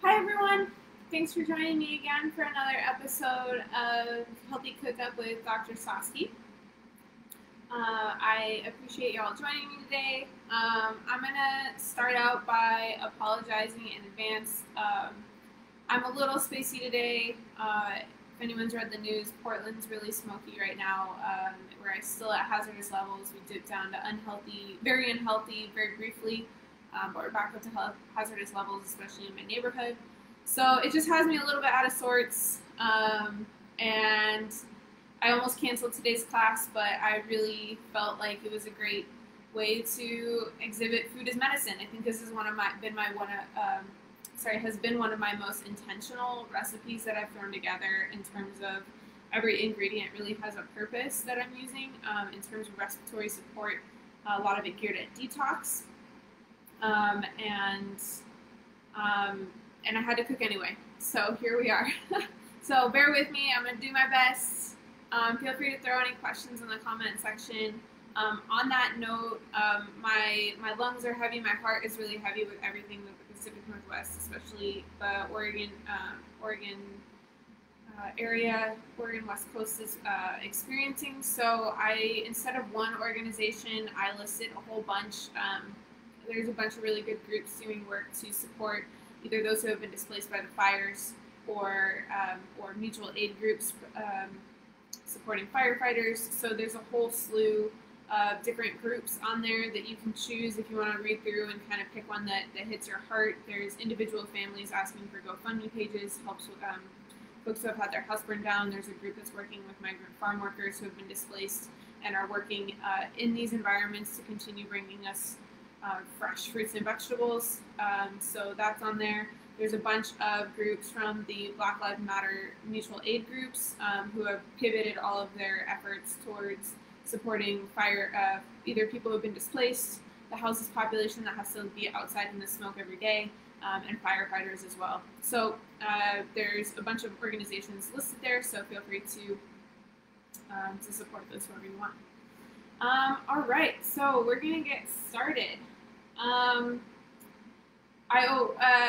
Hi everyone! Thanks for joining me again for another episode of Healthy Cook Up with Dr. Soski. I appreciate y'all joining me today. I'm going to start out by apologizing in advance. I'm a little spacey today. If anyone's read the news, Portland's really smoky right now. We're still at hazardous levels. We dipped down to unhealthy, very briefly. But we're back up to hazardous levels, especially in my neighborhood. So it just has me a little bit out of sorts, and I almost canceled today's class, but I really felt like it was a great way to exhibit food as medicine. I think this is has been one of my most intentional recipes that I've thrown together in terms of every ingredient really has a purpose that I'm using in terms of respiratory support. A lot of it geared at detox. And I had to cook anyway, so here we are. So bear with me, I'm going to do my best. Feel free to throw any questions in the comment section. On that note, my lungs are heavy, my heart is really heavy with everything that the Pacific Northwest, especially the Oregon area, Oregon West Coast is experiencing. So instead of one organization, I listed a whole bunch. There's a bunch of really good groups doing work to support either those who have been displaced by the fires or mutual aid groups supporting firefighters. So there's a whole slew of different groups on there that you can choose if you want to read through and kind of pick one that hits your heart. There's individual families asking for GoFundMe pages, helps with folks who have had their house burned down. There's a group that's working with migrant farm workers who have been displaced and are working in these environments to continue bringing us fresh fruits and vegetables, so that's on there. There's a bunch of groups from the Black Lives Matter mutual aid groups who have pivoted all of their efforts towards supporting either people who have been displaced, the houseless population that has to be outside in the smoke every day, and firefighters as well. So there's a bunch of organizations listed there, so feel free to support those whoever you want. All right, so we're going to get started.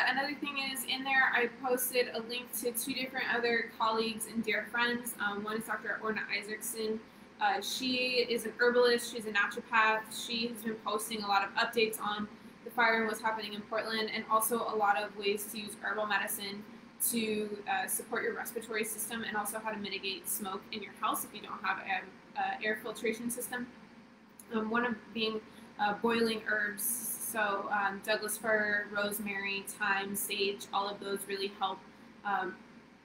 Another thing is in there, I posted a link to two different other colleagues and dear friends. One is Dr. Orna Isaacson. She is an herbalist, she's a naturopath. She has been posting a lot of updates on the fire and what's happening in Portland, and also a lot of ways to use herbal medicine to support your respiratory system, and also how to mitigate smoke in your house if you don't have an air filtration system. One of being boiling herbs, so Douglas fir, rosemary, thyme, sage, all of those really help.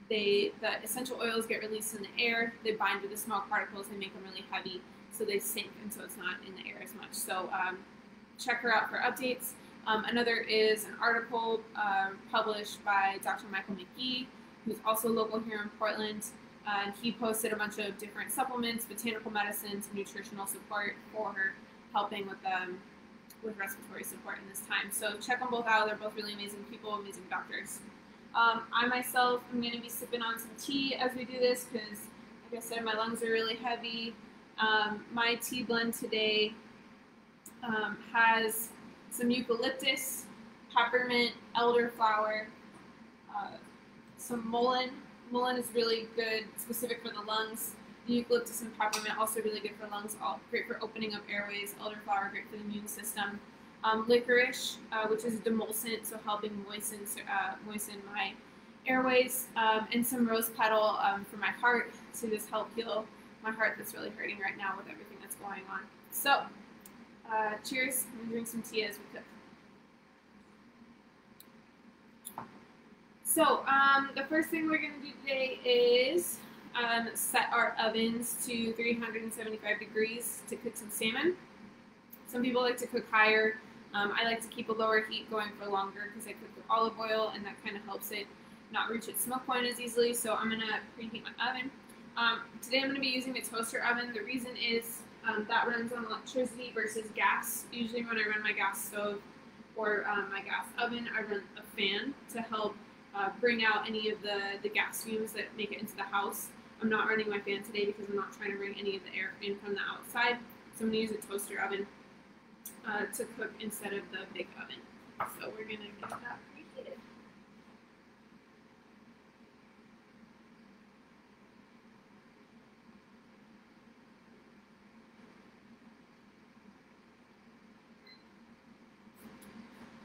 The essential oils get released in the air, they bind with the small particles, they make them really heavy, so they sink, and so it's not in the air as much. So check her out for updates. Another is an article published by Dr. Michael McGee, who's also local here in Portland. And he posted a bunch of different supplements, botanical medicines, nutritional support for her, helping with respiratory support in this time. So check them both out. They're both really amazing people, amazing doctors. I myself am going to be sipping on some tea as we do this because, like I said, my lungs are really heavy. My tea blend today has some eucalyptus, peppermint, elderflower, some mullein. Mullein is really good, specific for the lungs. The eucalyptus and peppermint also really good for lungs, all great for opening up airways. Elderflower, great for the immune system. Licorice, which is a demulcent, so helping moisten my airways. And some rose petal for my heart to just help heal my heart that's really hurting right now with everything that's going on. So, cheers. I'm going to drink some tea as we cook. So, the first thing we're going to do today is set our ovens to 375 degrees to cook some salmon. Some people like to cook higher. I like to keep a lower heat going for longer because I cook with olive oil, and that kind of helps it not reach its smoke point as easily. So I'm going to preheat my oven. Today I'm going to be using a toaster oven. The reason is that runs on electricity versus gas. Usually when I run my gas stove or my gas oven, I run a fan to help bring out any of the gas fumes that make it into the house. I'm not running my fan today because I'm not trying to bring any of the air in from the outside. So I'm going to use a toaster oven to cook instead of the big oven. So we're going to get that preheated.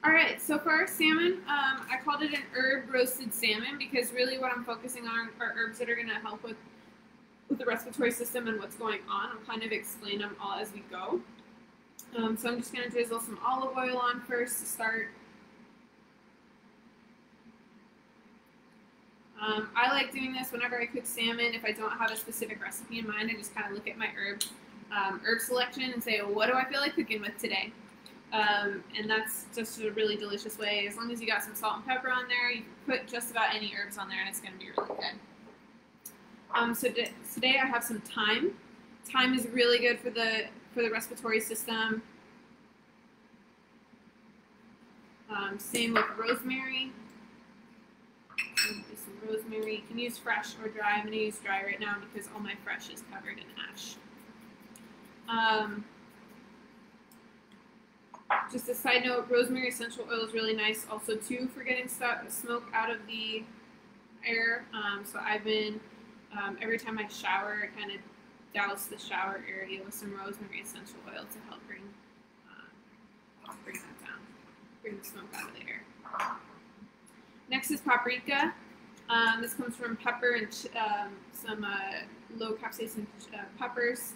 All right, so for our salmon, I called it an herb roasted salmon because really what I'm focusing on are herbs that are going to help with the respiratory system and what's going on. I'll kind of explain them all as we go. So I'm just going to drizzle some olive oil on first to start. I like doing this whenever I cook salmon. If I don't have a specific recipe in mind, I just kind of look at my herb selection and say, well, what do I feel like cooking with today? And that's just a really delicious way. As long as you got some salt and pepper on there, you can put just about any herbs on there and it's going to be really good. So today I have some thyme. Thyme is really good for the respiratory system. Same with rosemary. Some rosemary. You can use fresh or dry. I'm going to use dry right now because all my fresh is covered in ash. Just a side note, rosemary essential oil is really nice also too for getting smoke out of the air. So I've been, every time I shower, I kind of douse the shower area with some rosemary essential oil to help bring that down, bring the smoke out of the air. Next is paprika. This comes from pepper and some low capsaicin peppers,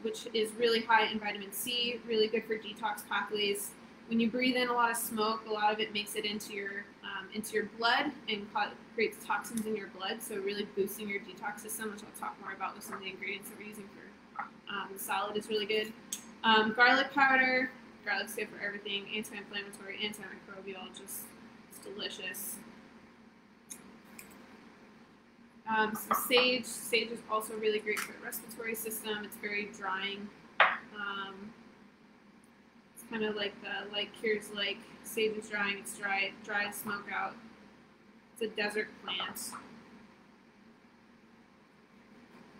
which is really high in vitamin C, really good for detox pathways. When you breathe in a lot of smoke, a lot of it makes it into your blood and creates toxins in your blood, so really boosting your detox system, which I'll talk more about with some of the ingredients that we're using for the salad is really good. Garlic powder. Garlic's good for everything, anti-inflammatory, antimicrobial, just it's delicious. Some sage. Sage is also really great for the respiratory system. It's very drying. It's kind of like the like cures like. Sage is drying. It's dry to smoke out. It's a desert plant.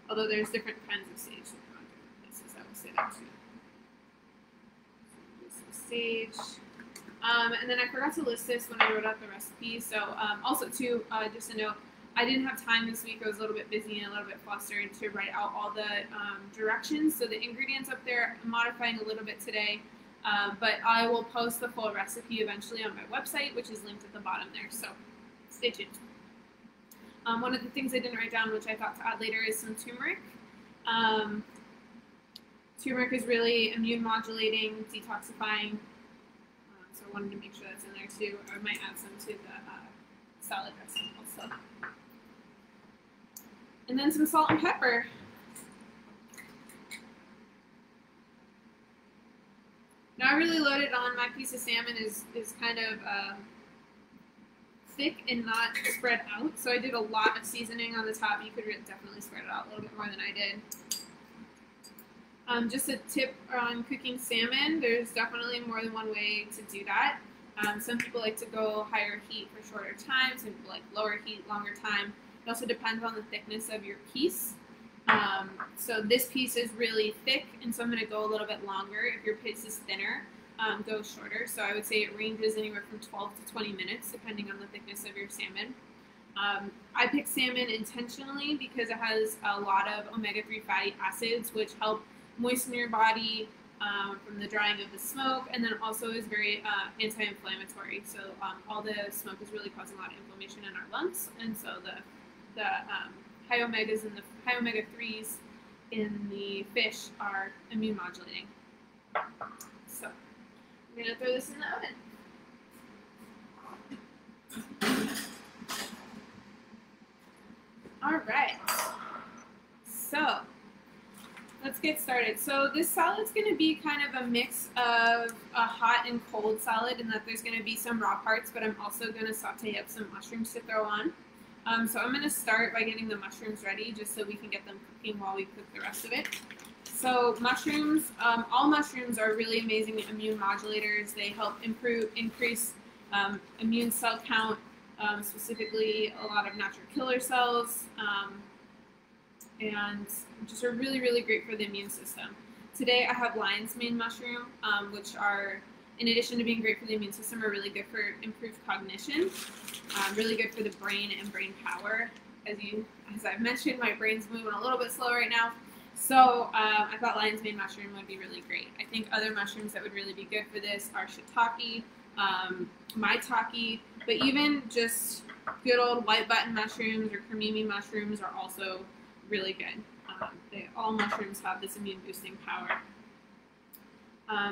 Although there's different kinds of sage that grow in different places. I would say that too. Some sage. And then I forgot to list this when I wrote out the recipe. So also too, just a note. I didn't have time this week. I was a little bit busy and a little bit flustered to write out all the directions. So the ingredients up there, I'm modifying a little bit today, but I will post the full recipe eventually on my website, which is linked at the bottom there. So stay tuned. One of the things I didn't write down, which I thought to add later, is some turmeric. Turmeric is really immune modulating, detoxifying. So I wanted to make sure that's in there too. I might add some to the salad dressing also. And then some salt and pepper. Now I really loaded on. My piece of salmon is kind of thick and not spread out, so I did a lot of seasoning on the top. You could definitely spread it out a little bit more than I did. Just a tip on cooking salmon, there's definitely more than one way to do that. Some people like to go higher heat for shorter time, some people like lower heat, longer time. It also depends on the thickness of your piece. So this piece is really thick, and so I'm going to go a little bit longer. If your piece is thinner, go shorter. So I would say it ranges anywhere from 12 to 20 minutes, depending on the thickness of your salmon. I picked salmon intentionally because it has a lot of omega-3 fatty acids, which help moisten your body from the drying of the smoke, and then also is very anti-inflammatory. So all the smoke is really causing a lot of inflammation in our lungs, and so the high omegas and the high omega-3s in the fish are immune modulating. So I'm going to throw this in the oven. All right. So let's get started. So this salad's going to be kind of a mix of a hot and cold salad, in that there's going to be some raw parts, but I'm also going to saute up some mushrooms to throw on. So I'm going to start by getting the mushrooms ready, just so we can get them cooking while we cook the rest of it. So mushrooms, all mushrooms are really amazing immune modulators. They help increase immune cell count, specifically a lot of natural killer cells, and just are really, really great for the immune system. Today I have lion's mane mushroom, which are, in addition to being great for the immune system, are really good for improved cognition, really good for the brain and brain power. As I've mentioned, my brain's moving a little bit slow right now, so I thought lion's mane mushroom would be really great. I think other mushrooms that would really be good for this are shiitake, maitake, but even just good old white button mushrooms or kamimi mushrooms are also really good. All mushrooms have this immune boosting power.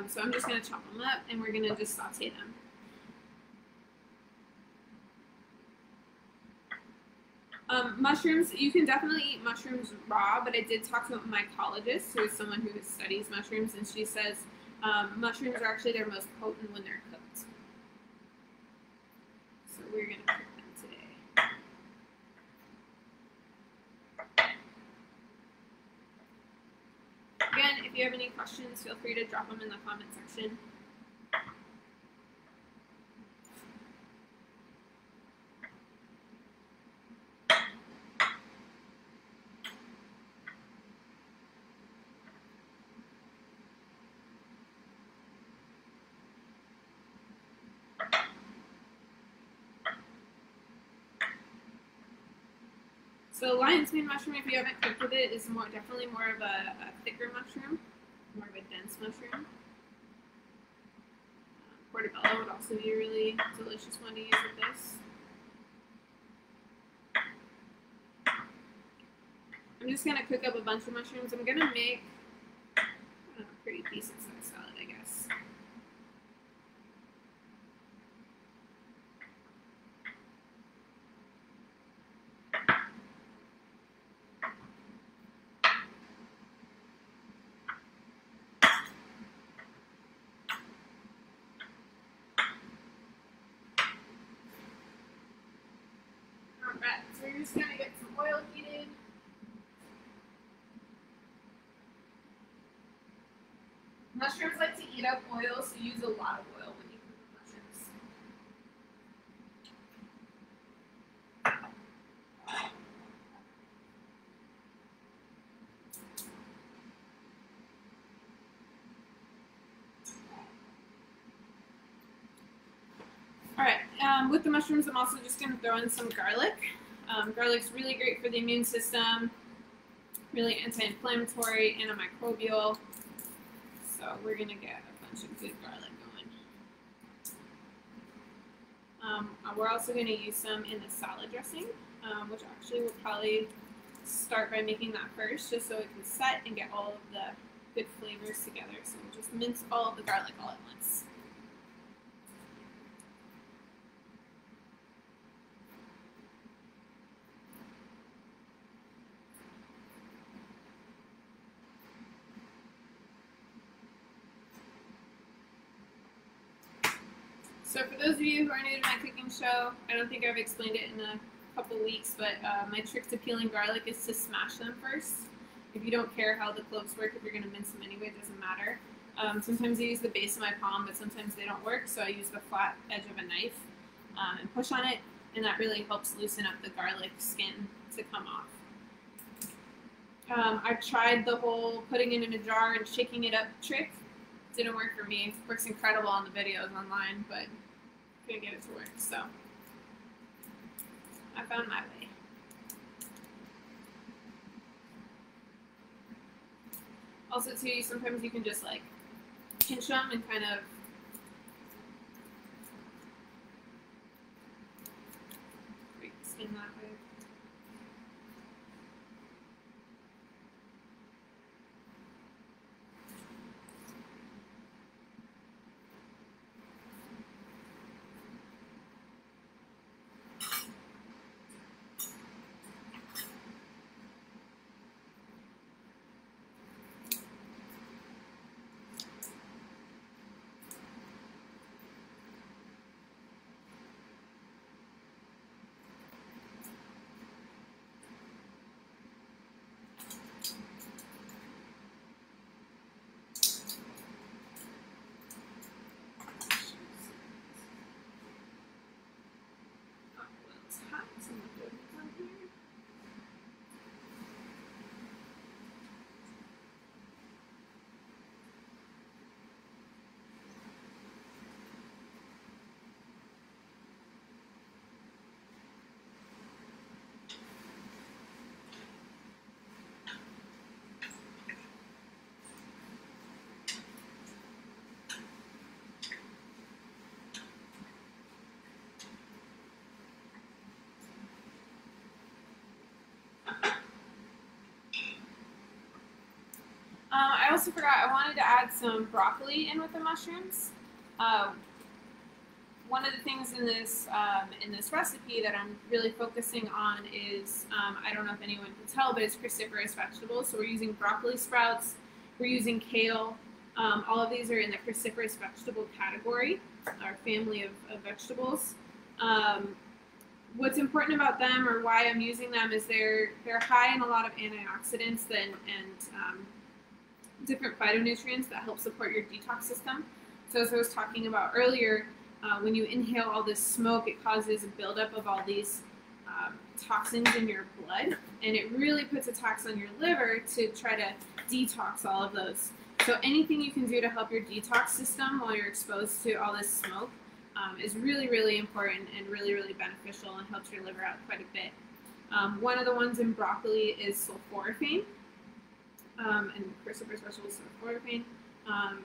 So I'm just going to chop them up and we're going to just saute them. Mushrooms, you can definitely eat mushrooms raw, but I did talk to a mycologist, who is someone who studies mushrooms, and she says mushrooms are actually their most potent when they're cooked. So we're going to cook them today. Again, if you have any questions, feel free to drop them in the comment section. So lion's mane mushroom, if you haven't cooked with it, is definitely more of a thicker mushroom, more of a dense mushroom. Portobello would also be a really delicious one to use with this. I'm just going to cook up a bunch of mushrooms. I'm going to make a pretty decent sized salad, I guess. Alright, so we're just going to get some oil heated. Mushrooms like to eat up oil, so use a lot of oil when you cook with mushrooms. Alright, with the mushrooms, I'm also just going to throw in some garlic. Garlic's really great for the immune system, really anti-inflammatory, antimicrobial. So we're going to get a bunch of good garlic going. We're also going to use some in the salad dressing, which actually we'll probably start by making that first, just so it can set and get all of the good flavors together. So we'll just mince all of the garlic all at once. So for those of you who are new to my cooking show, I don't think I've explained it in a couple weeks, but my trick to peeling garlic is to smash them first. If you don't care how the cloves work, if you're going to mince them anyway, it doesn't matter. Sometimes I use the base of my palm, but sometimes they don't work, so I use the flat edge of a knife and push on it, and that really helps loosen up the garlic skin to come off. I've tried the whole putting it in a jar and shaking it up trick. Didn't work for me. It works incredible on the videos online, but couldn't get it to work, so I found my way. Also, too, sometimes you can just like pinch them and kind of break the skin that way. I also forgot I wanted to add some broccoli in with the mushrooms. One of the things in this recipe that I'm really focusing on is, I don't know if anyone can tell, but it's cruciferous vegetables. So we're using broccoli sprouts, we're using kale. All of these are in the cruciferous vegetable category, our family of vegetables. What's important about them, or why I'm using them, is they're high in a lot of antioxidants and different phytonutrients that help support your detox system. So as I was talking about earlier, when you inhale all this smoke, it causes a buildup of all these toxins in your blood, and it really puts a tax on your liver to try to detox all of those. So anything you can do to help your detox system while you're exposed to all this smoke is really, really important and really, really beneficial, and helps your liver out quite a bit. One of the ones in broccoli is sulforaphane, and cruciferous vegetables sulforaphane.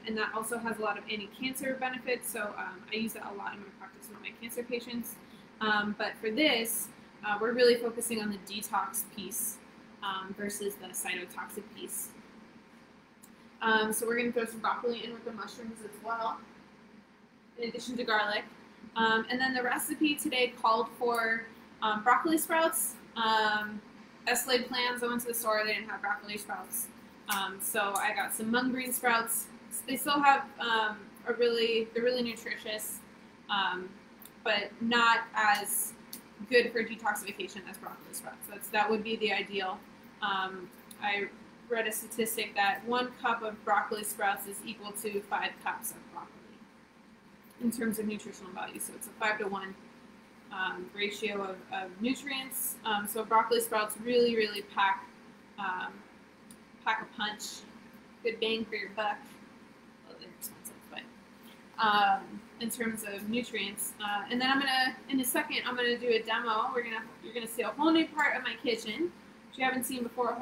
And that also has a lot of anti-cancer benefits, so I use that a lot in my practice with my cancer patients. But for this, we're really focusing on the detox piece versus the cytotoxic piece. So we're going to throw some broccoli in with the mushrooms as well, in addition to garlic. And then the recipe today called for broccoli sprouts. Laid plans, I went to the store, they didn't have broccoli sprouts. So I got some mung bean sprouts. They still have they're really nutritious, but not as good for detoxification as broccoli sprouts. That would be the ideal. I read a statistic that 1 cup of broccoli sprouts is equal to 5 cups of broccoli in terms of nutritional value. So it's a 5-to-1 ratio of nutrients. So broccoli sprouts really, really pack a punch, good bang for your buck. Well, they're expensive, but in terms of nutrients. And then in a second, I'm gonna do a demo. You're gonna see a whole new part of my kitchen, which you haven't seen before. A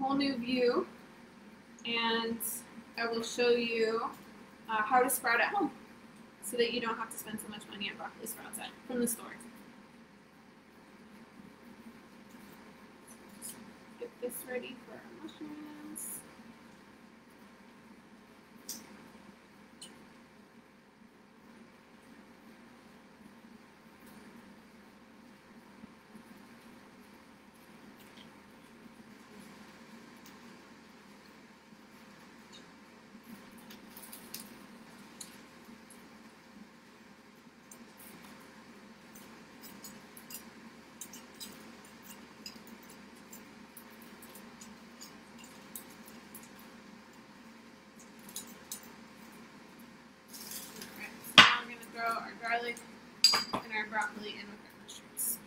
whole new view, and I will show you how to sprout at home, so that you don't have to spend so much money on broccoli sprouts from the store. Get this ready for our mushrooms. Throw our garlic and our broccoli in with our mushrooms.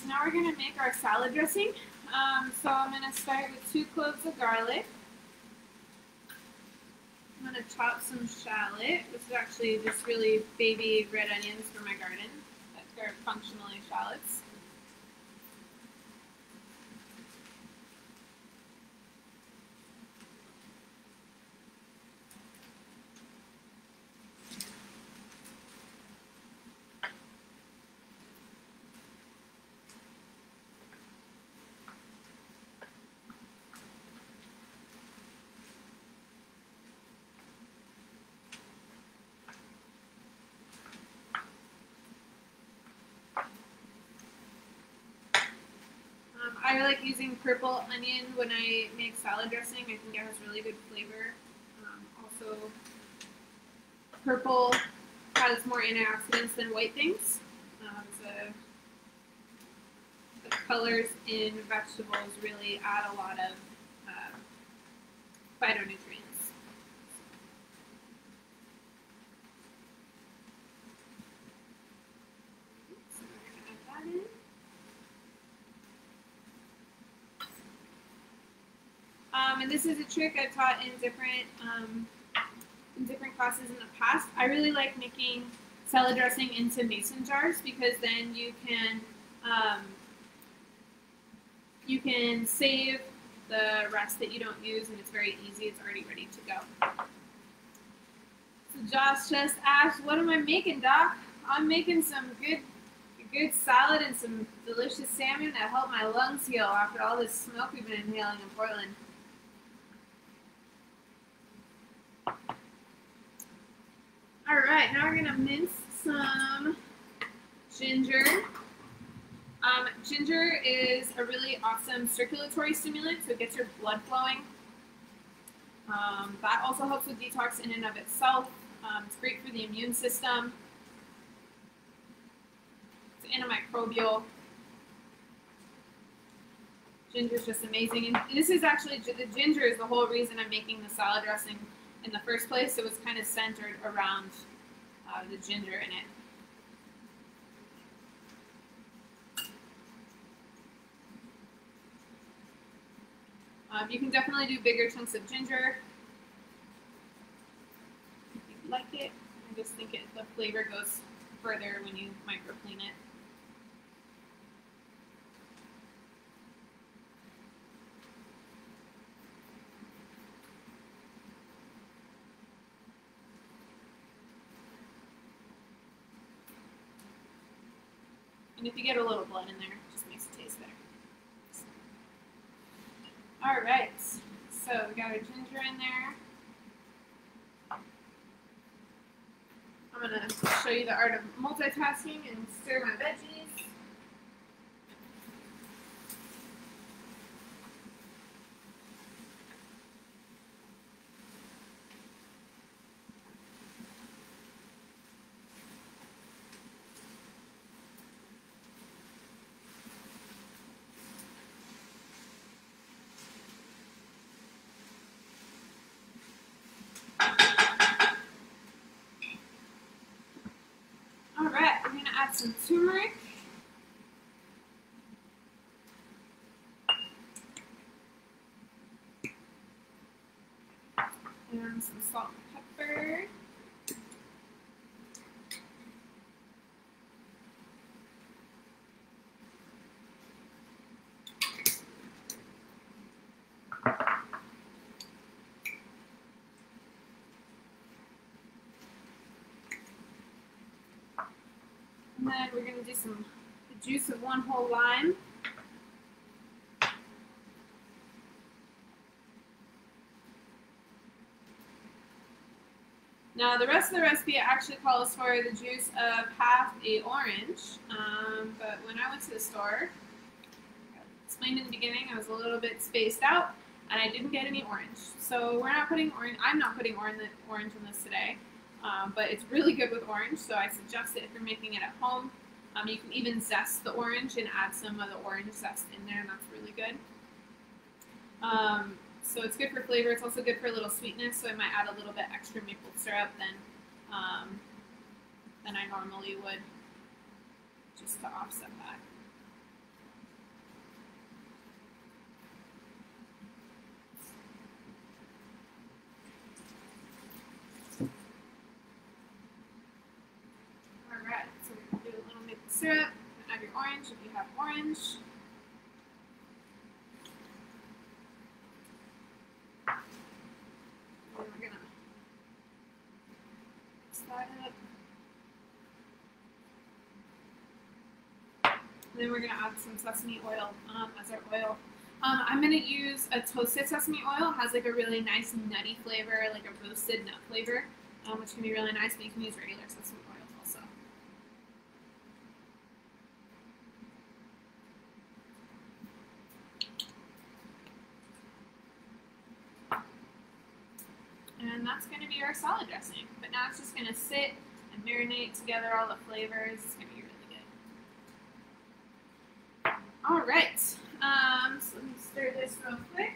Now we're going to make our salad dressing. So I'm going to start with 2 cloves of garlic. I'm going to chop some shallot. This is actually just really baby red onions from my garden. They're functionally shallots. I like using purple onion when I make salad dressing. I think it has really good flavor. Also, purple has more antioxidants than white things. The colors in vegetables really add a lot of phytonutrients. So we're going to add that in. And this is a trick I've taught in different classes in the past. I really like making salad dressing into mason jars because then you can save the rest that you don't use, and it's very easy. It's already ready to go. So Josh just asked, "What am I making, Doc?" I'm making some good salad and some delicious salmon that help my lungs heal after all this smoke we've been inhaling in Portland. All right, now we're gonna mince some ginger. Ginger is a really awesome circulatory stimulant, so it gets your blood flowing. That also helps with detox in and of itself. It's great for the immune system. It's antimicrobial. Ginger is just amazing. And this is actually, the ginger is the whole reason I'm making the salad dressing in the first place. It was kind of centered around the ginger in it. You can definitely do bigger chunks of ginger if you like it. I just think the flavor goes further when you microclean it. And if you get a little blood in there, it just makes it taste better. All right, so we got our ginger in there. I'm gonna show you the art of multitasking and stir my veggies. Add some turmeric. And some salt and pepper. And then we're going to do the juice of 1 whole lime. Now the rest of the recipe actually calls for the juice of half a orange, but when I went to the store, I explained in the beginning, I was a little bit spaced out and I didn't get any orange. So we're not putting orange, I'm not putting orange in this today. But it's really good with orange, so I suggest it if you're making it at home. You can even zest the orange and add some of the orange zest in there, and that's really good. So it's good for flavor. It's also good for a little sweetness, so I might add a little bit extra maple syrup than I normally would, just to offset that. Syrup, add your orange if you have orange. And we're gonna mix that up. And then we're gonna add some sesame oil as our oil. I'm gonna use a toasted sesame oil. It has like a really nice nutty flavor, like a roasted nut flavor, which can be really nice, but you can use regular sesame oil also. that's going to be our salad dressing. But now it's just going to sit and marinate together all the flavors. It's going to be really good. All right, so let me stir this real quick.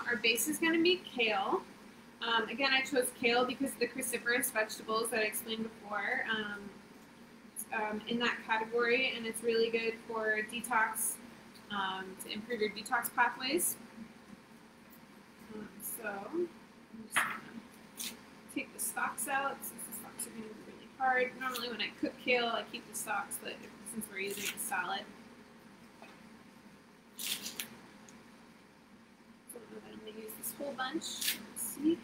Our base is going to be kale. Again, I chose kale because of the cruciferous vegetables that I explained before in that category, and it's really good for detox, to improve your detox pathways. So I'm just going to take the stalks out since the stalks are going to be really hard. Normally when I cook kale, I keep the stalks, but since we're using a salad, whole bunch. Let's see.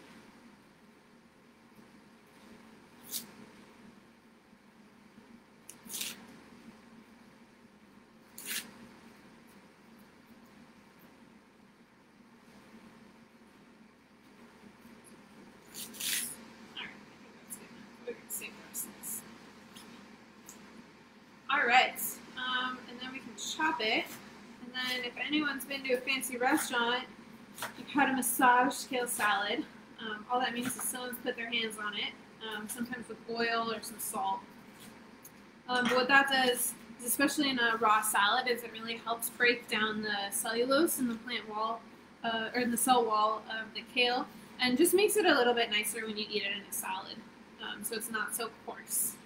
All right, and then we can chop it. And then if anyone's been to a fancy restaurant, you've had a massaged kale salad. All that means is someone's put their hands on it, sometimes with oil or some salt. But what that does, is especially in a raw salad, is it really helps break down the cellulose in the plant wall, or in the cell wall of the kale, and just makes it a little bit nicer when you eat it in a salad, so it's not so coarse.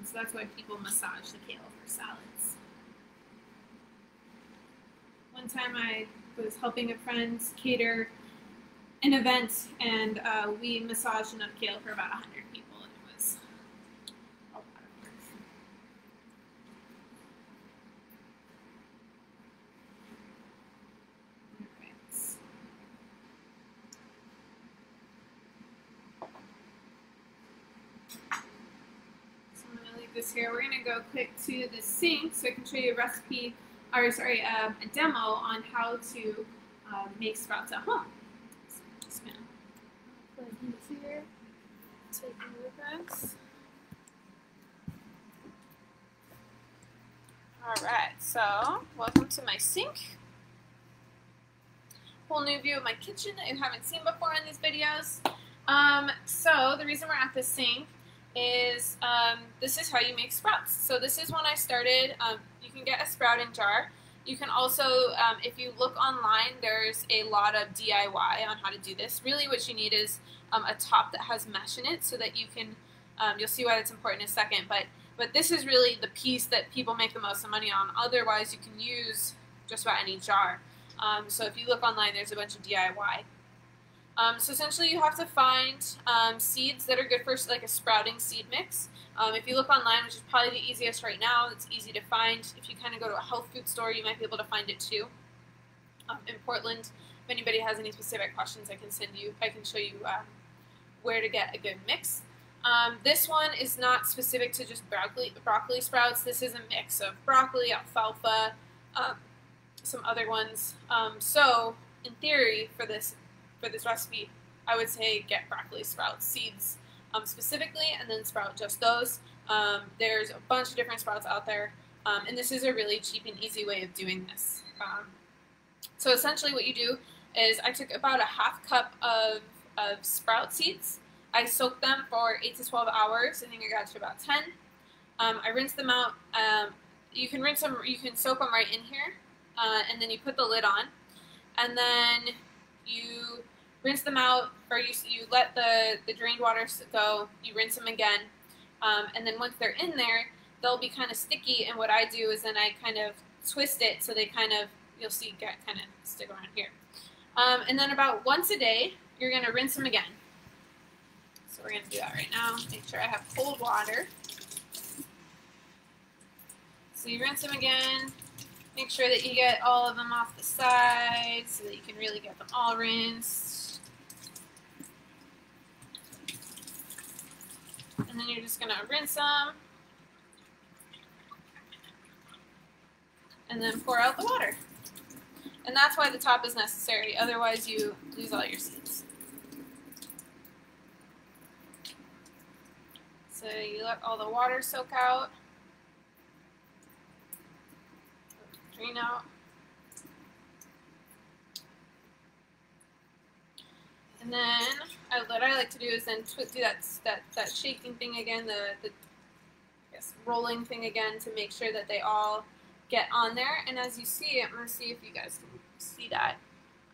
So that's why people massage the kale for salads. One time I was helping a friend cater an event, and we massaged enough kale for about 100 people, and it was a lot of work. Alright. So I'm going to leave this here. We're going to go quick to the sink so I can show you a recipe, or sorry, a demo on how to make sprouts at home. So I'm just gonna put these here, take them with us. Alright, so welcome to my sink. Whole new view of my kitchen that you haven't seen before in these videos. So the reason we're at the sink is this is how you make sprouts. So this is when I started. You can get a sprouting jar. You can also, if you look online, there's a lot of DIY on how to do this. Really what you need is a top that has mesh in it so that you can, you'll see why that's important in a second, but this is really the piece that people make the most money on. Otherwise, you can use just about any jar. So if you look online, there's a bunch of DIY. So essentially you have to find seeds that are good for like a sprouting seed mix. If you look online, which is probably the easiest right now, it's easy to find. If you kind of go to a health food store, you might be able to find it too. In Portland, if anybody has any specific questions, I can show you where to get a good mix. This one is not specific to just broccoli sprouts. This is a mix of broccoli, alfalfa, some other ones. So in theory, for this recipe, I would say get broccoli sprout seeds specifically, and then sprout just those. There's a bunch of different sprouts out there, and this is a really cheap and easy way of doing this. So essentially what you do is I took about a half cup of sprout seeds. I soaked them for 8 to 12 hours. I think I got to about 10. I rinsed them out. You can rinse them, you can soak them right in here, and then you put the lid on, and then you rinse them out, or you let the drained water go, you rinse them again, and then once they're in there, they'll be kind of sticky, and what I do is then I kind of twist it so they kind of, you'll see, kind of stick around here. And then about once a day, you're going to rinse them again. So we're going to do that right now. Make sure I have cold water. So you rinse them again. Make sure that you get all of them off the sides so that you can really get them all rinsed. And then you're just going to rinse them. And then pour out the water. And that's why the top is necessary. Otherwise, you lose all your seeds. So you let all the water soak out. Drain out. And then what I like to do is then do that shaking thing again, the rolling thing again to make sure that they all get on there. And as you see, I'm going to see if you guys can see that.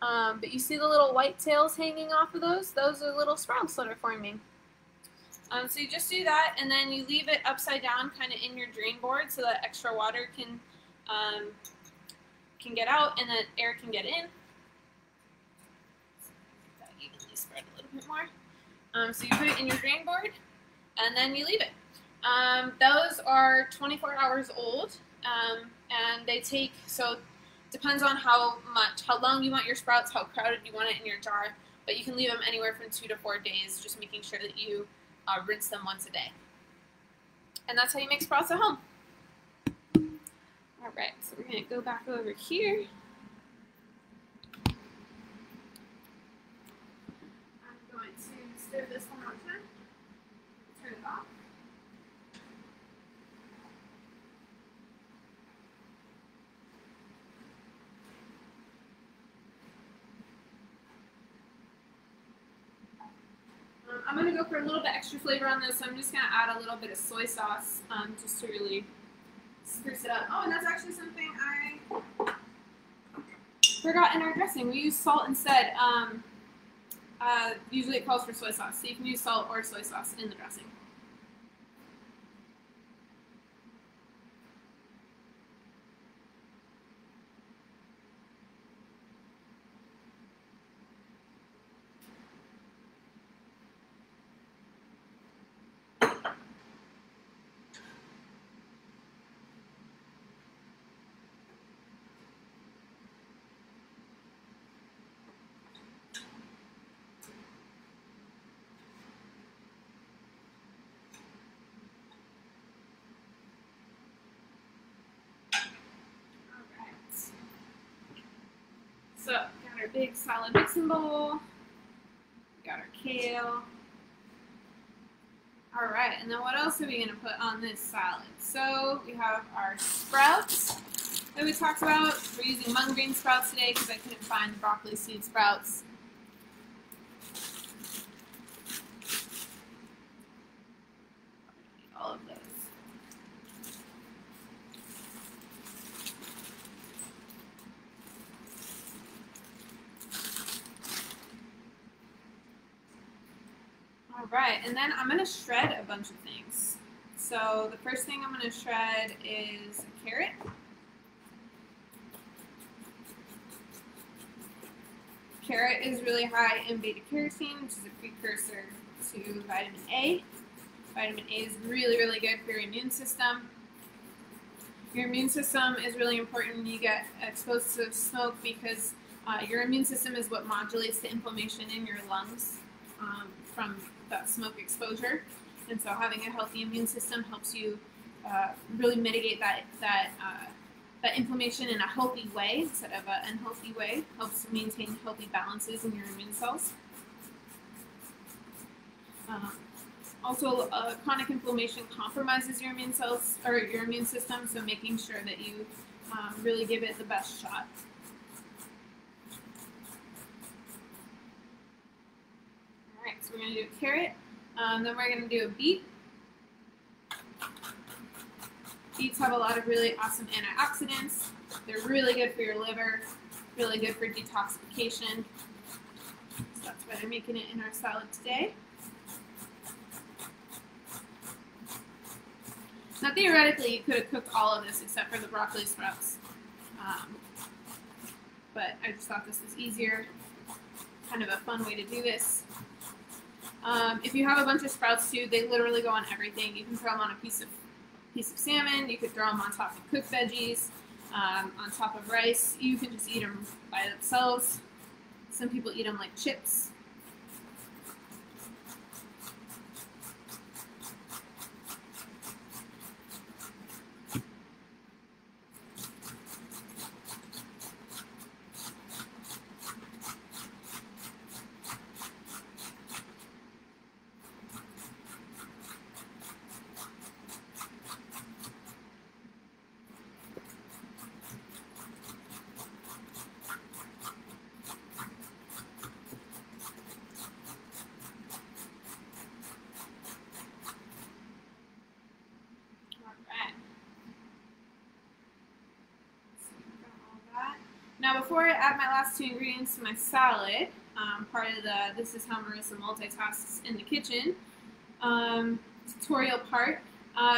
But you see the little white tails hanging off of those? Those are little sprouts that are forming. So you just do that, and then you leave it upside down kind of in your drain board so that extra water can get out and that air can get in. That evenly spread a little bit more. So you put it in your drain board, and then you leave it. Those are 24 hours old, and they take, so depends on how long you want your sprouts, how crowded you want it in your jar, but you can leave them anywhere from 2 to 4 days, just making sure that you rinse them once a day. And that's how you make sprouts at home. Alright, so we're going to go back over here. I'm going to stir this one more time. Turn it off. I'm going to go for a little bit extra flavor on this, so I'm just going to add a little bit of soy sauce just to really spruce it up. Oh, and that's actually something I forgot in our dressing. We use salt instead. Usually it calls for soy sauce, so you can use salt or soy sauce in the dressing. So, got our big salad mixing bowl, got our kale. Alright, and then what else are we going to put on this salad? So, we have our sprouts that we talked about. We're using mung bean sprouts today because I couldn't find the broccoli seed sprouts. All of those. Alright, and then I'm going to shred a bunch of things. So the first thing I'm going to shred is a carrot. Carrot is really high in beta-carotene, which is a precursor to vitamin A. Vitamin A is really, really good for your immune system. Your immune system is really important when you get exposed to smoke because your immune system is what modulates the inflammation in your lungs from that smoke exposure. And so having a healthy immune system helps you really mitigate that inflammation in a healthy way instead of an unhealthy way. Helps maintain healthy balances in your immune cells. Also, chronic inflammation compromises your immune cells or your immune system, so making sure that you really give it the best shot. All right, so we're going to do a carrot. Then we're going to do a beet. Beets have a lot of really awesome antioxidants. They're really good for your liver, really good for detoxification. So that's why I'm making it in our salad today. Now theoretically, you could have cooked all of this except for the broccoli sprouts. But I just thought this was easier, kind of a fun way to do this. If you have a bunch of sprouts too, they literally go on everything. You can throw them on a piece of salmon, you could throw them on top of cooked veggies, on top of rice. You can just eat them by themselves. Some people eat them like chips. before I add my last two ingredients to my salad, part of the This Is How Marissa Multitasks in the Kitchen tutorial part,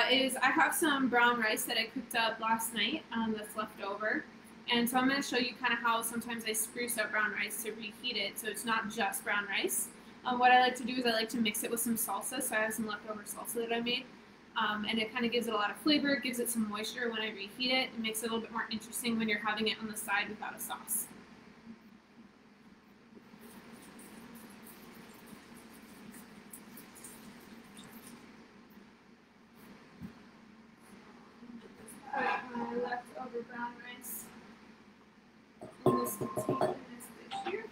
is I have some brown rice that I cooked up last night that's left over. And so I'm going to show you kind of how sometimes I spruce up brown rice to reheat it so it's not just brown rice. What I like to do is I like to mix it with some salsa, so I have some leftover salsa that I made. And it kind of gives it a lot of flavor, gives it some moisture when I reheat it. It makes it a little bit more interesting when you're having it on the side without a sauce. Put my leftover brown rice in this container, in this dish here.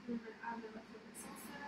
I'm going to add my leftover salsa.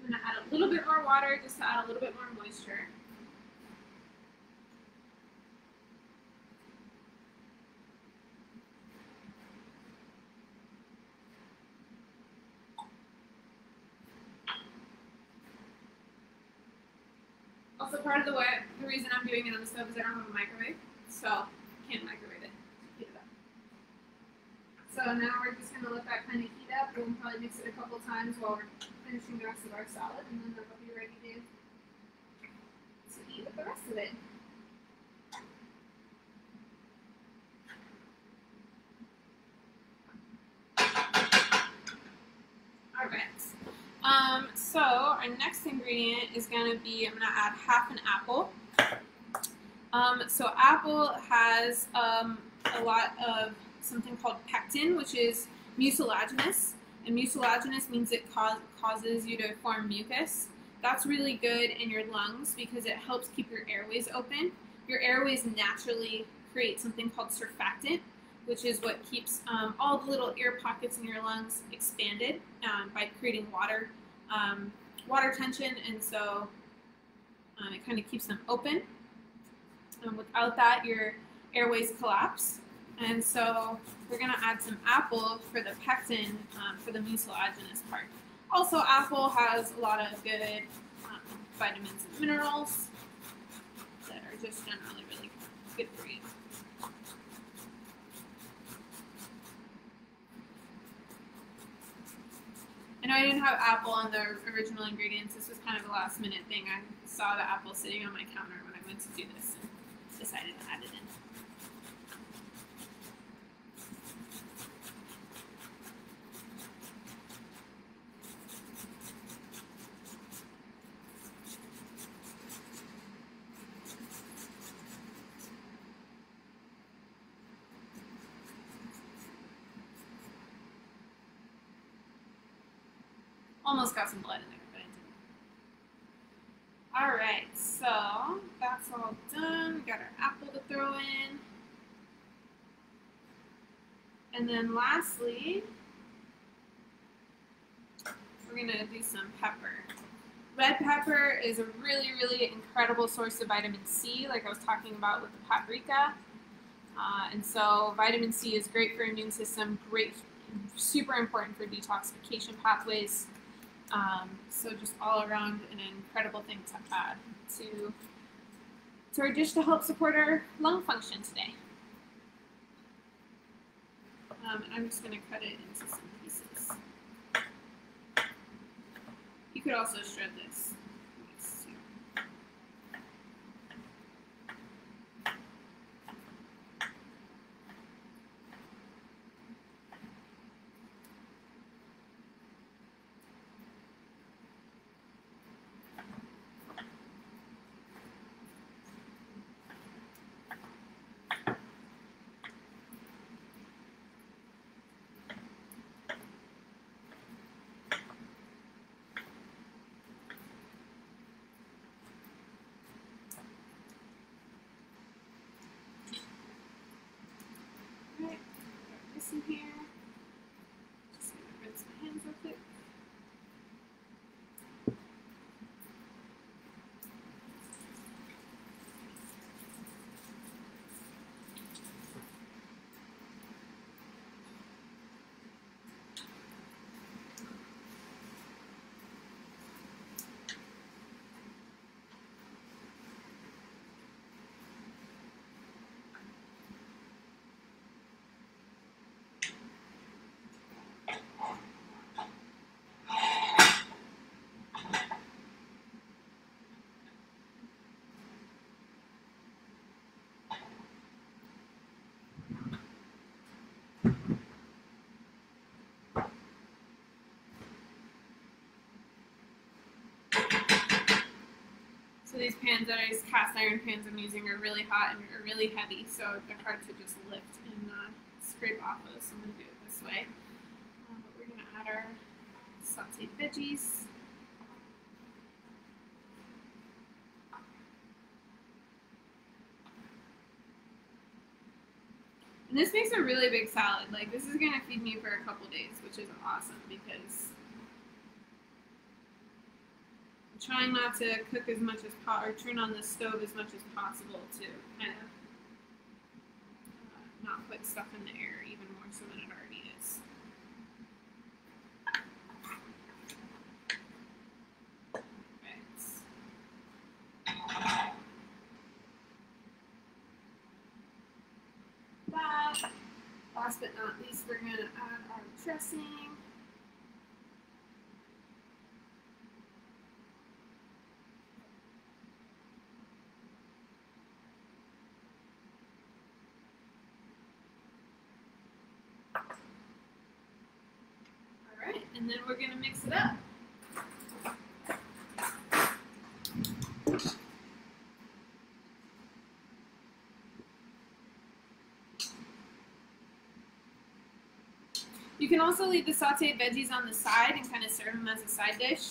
I'm going to add a little bit more water just to add a little bit more moisture. Also, part of the reason I'm doing it on the stove is I don't have a microwave, so I can't microwave it to heat it up. So now we're just going to let that kind of heat up. We'll probably mix it a couple times while we're finishing the rest of our salad, and then that'll be ready to eat with the rest of it. Alright, so our next ingredient is going to be, I'm going to add half an apple. So apple has a lot of something called pectin, which is mucilaginous. And mucilaginous means it causes you to form mucus. That's really good in your lungs because it helps keep your airways open. Your airways naturally create something called surfactant, which is what keeps all the little air pockets in your lungs expanded by creating water tension, and so it kind of keeps them open. Without that, your airways collapse. And so we're going to add some apple for the pectin, for the mucilaginous part. Also, apple has a lot of good vitamins and minerals that are just generally really good for you. I know I didn't have apple on the original ingredients. This was kind of a last minute thing. I saw the apple sitting on my counter when I went to do this and decided to add it in. Almost got some blood in there, but I didn't. Alright, so that's all done. We got our apple to throw in. And then lastly, we're going to do some pepper. Red pepper is a really, really incredible source of vitamin C, like I was talking about with the paprika. And so vitamin C is great for your immune system, great, super important for detoxification pathways. So just all around an incredible thing to add to our dish to help support our lung function today. And I'm just going to cut it into some pieces. You could also shred this. So these pans that I use, cast iron pans I'm using, are really hot and are really heavy, so they're hard to just lift and scrape off of, so I'm going to do it this way. But we're going to add our sauteed veggies. And this makes a really big salad. Like, this is going to feed me for a couple days, which is awesome because I'm trying not to cook as much as or turn on the stove as much as possible to kind of not put stuff in the air even more so than it already is. Last but not least, we're going to add our dressing. All right, and then we're going to mix it up. You can also leave the sauteed veggies on the side and kind of serve them as a side dish.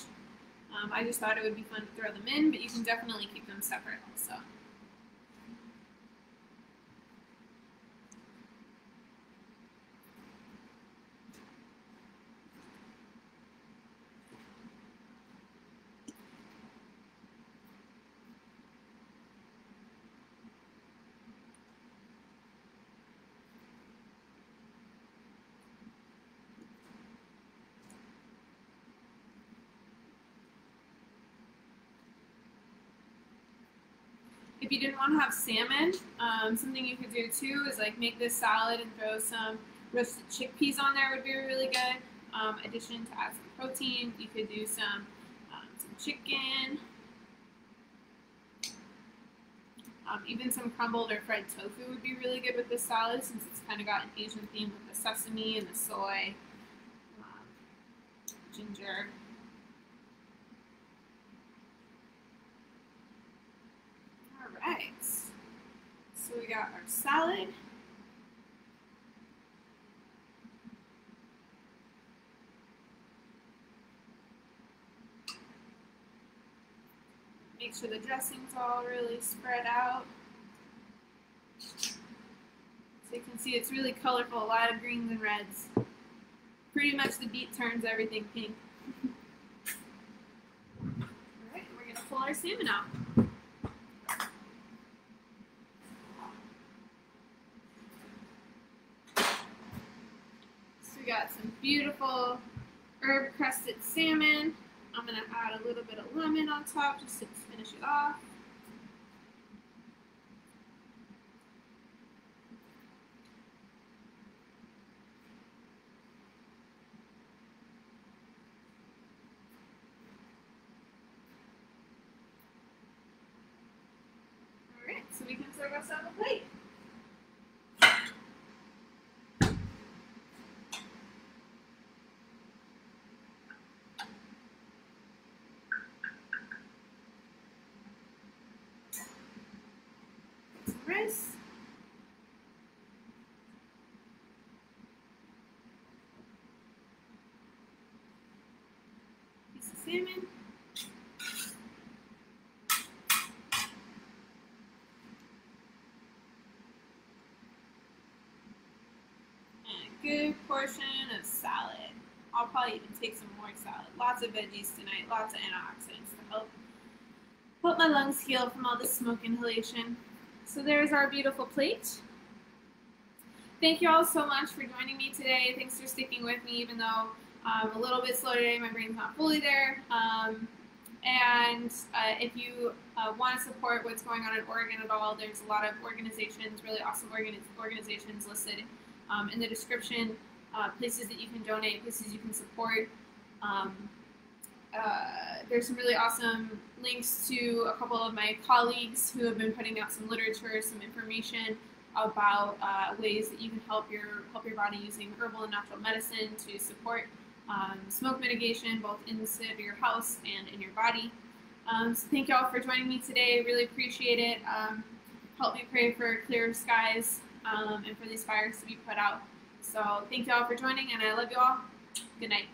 I just thought it would be fun to throw them in, but you can definitely keep them separate also. If you didn't want to have salmon, something you could do too is like make this salad and throw some roasted chickpeas on there would be a really good addition to add some protein. You could do some chicken, even some crumbled or fried tofu would be really good with this salad since it's kind of got an Asian theme with the sesame and the soy, ginger. Alright, so we got our salad. Make sure the dressing's all really spread out. So you can see it's really colorful, a lot of greens and reds. Pretty much the beet turns everything pink. Alright, we're going to pull our salmon out. We got some beautiful herb crusted salmon. I'm going to add a little bit of lemon on top just to finish it off. Alright, so we can serve us on a plate. Rice, piece of salmon, and a good portion of salad. I'll probably even take some more salad. Lots of veggies tonight, lots of antioxidants to help my lungs heal from all the smoke inhalation. So there's our beautiful plate. Thank you all so much for joining me today. Thanks for sticking with me, even though I'm a little bit slow today. My brain's not fully there. If you want to support what's going on in Oregon at all, there's a lot of organizations, really awesome organizations listed in the description. Places that you can donate, places you can support. There's some really awesome links to a couple of my colleagues who have been putting out some literature, some information about ways that you can help your body using herbal and natural medicine to support smoke mitigation, both inside your house and in your body. So thank you all for joining me today. Really appreciate it. Help me pray for clear skies and for these fires to be put out. So thank you all for joining, and I love you all. Good night.